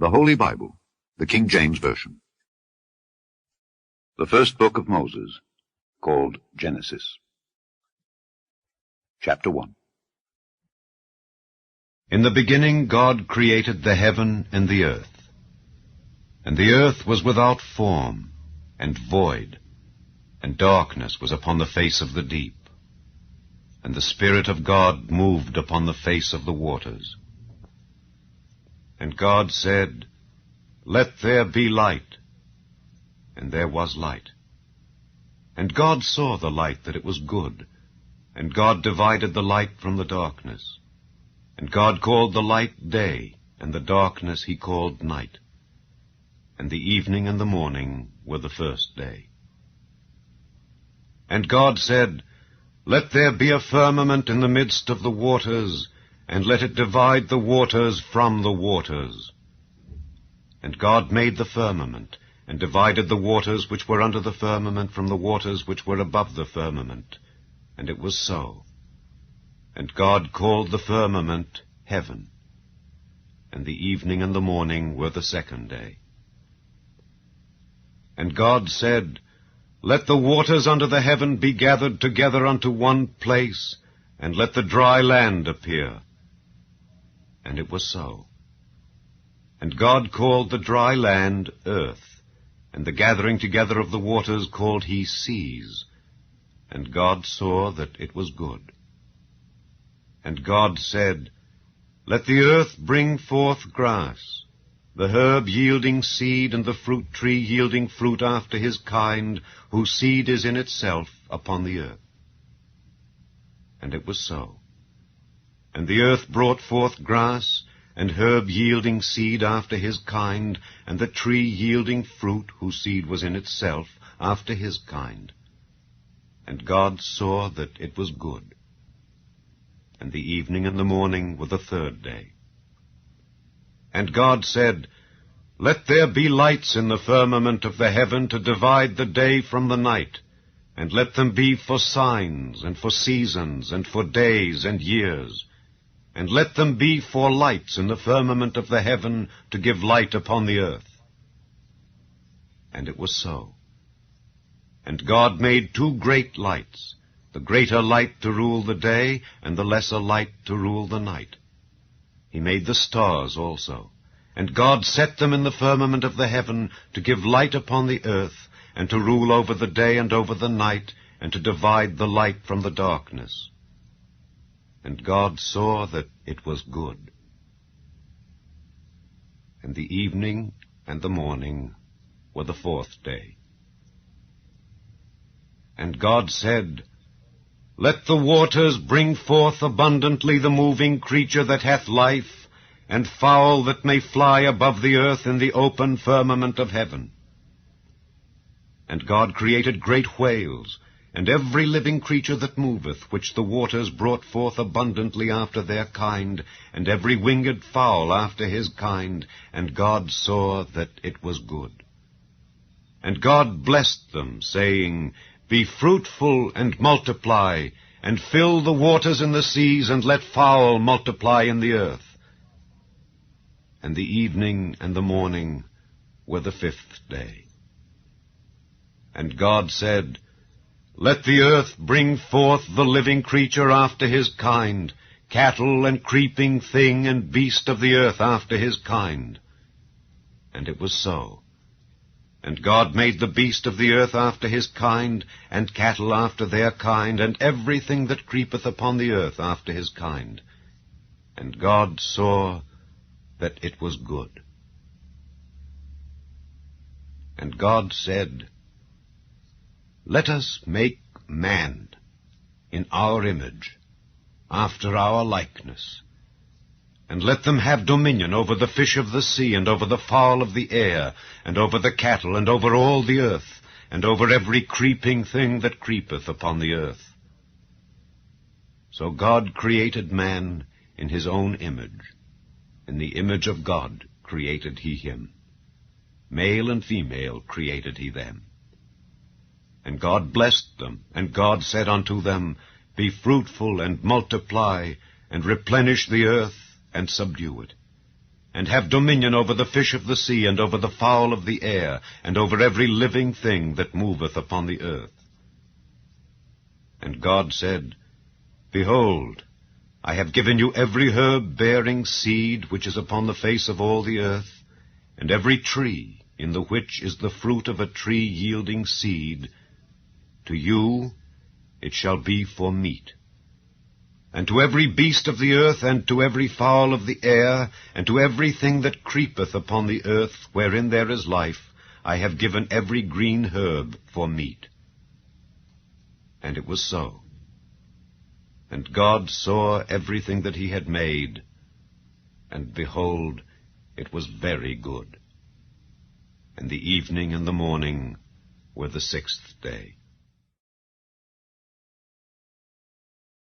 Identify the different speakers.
Speaker 1: The Holy Bible, the King James Version. The first book of Moses, called Genesis. Chapter 1.
Speaker 2: In the beginning God created the heaven and the earth. And the earth was without form and void, and darkness was upon the face of the deep. And the Spirit of God moved upon the face of the waters. And God said, "Let there be light." And there was light. And God saw the light that it was good. And God divided the light from the darkness. And God called the light day, and the darkness he called night. And the evening and the morning were the first day. And God said, "Let there be a firmament in the midst of the waters, and let it divide the waters from the waters." And God made the firmament, and divided the waters which were under the firmament from the waters which were above the firmament. And it was so. And God called the firmament heaven. And the evening and the morning were the second day. And God said, "Let the waters under the heaven be gathered together unto one place, and let the dry land appear." And it was so. And God called the dry land earth, and the gathering together of the waters called he seas. And God saw that it was good. And God said, "Let the earth bring forth grass, the herb yielding seed, and the fruit tree yielding fruit after his kind, whose seed is in itself upon the earth." And it was so. And the earth brought forth grass, and herb yielding seed after his kind, and the tree yielding fruit, whose seed was in itself after his kind. And God saw that it was good. And the evening and the morning were the third day. And God said, "Let there be lights in the firmament of the heaven to divide the day from the night, and let them be for signs, and for seasons, and for days and years. And let them be for lights in the firmament of the heaven to give light upon the earth." And it was so. And God made two great lights, the greater light to rule the day, and the lesser light to rule the night. He made the stars also. And God set them in the firmament of the heaven to give light upon the earth, and to rule over the day and over the night, and to divide the light from the darkness. And God saw that it was good. And the evening and the morning were the fourth day. And God said, "Let the waters bring forth abundantly the moving creature that hath life, and fowl that may fly above the earth in the open firmament of heaven." And God created great whales, and every living creature that moveth, which the waters brought forth abundantly after their kind, and every winged fowl after his kind. And God saw that it was good. And God blessed them, saying, "Be fruitful and multiply, and fill the waters in the seas, and let fowl multiply in the earth." And the evening and the morning were the fifth day. And God said, "Let the earth bring forth the living creature after his kind, cattle and creeping thing and beast of the earth after his kind." And it was so. And God made the beast of the earth after his kind, and cattle after their kind, and everything that creepeth upon the earth after his kind. And God saw that it was good. And God said, "Let us make man in our image, after our likeness, and let them have dominion over the fish of the sea, and over the fowl of the air, and over the cattle, and over all the earth, and over every creeping thing that creepeth upon the earth." So God created man in his own image. In the image of God created he him. Male and female created he them. And God blessed them, and God said unto them, "Be fruitful and multiply, and replenish the earth, and subdue it, and have dominion over the fish of the sea, and over the fowl of the air, and over every living thing that moveth upon the earth. And God said, Behold, I have given you every herb bearing seed which is upon the face of all the earth, and every tree in the which is the fruit of a tree yielding seed. To you it shall be for meat. And to every beast of the earth, and to every fowl of the air, and to everything that creepeth upon the earth, wherein there is life, I have given every green herb for meat. And it was so. And God saw everything that he had made, and behold, it was very good. And the evening and the morning were the 6th day.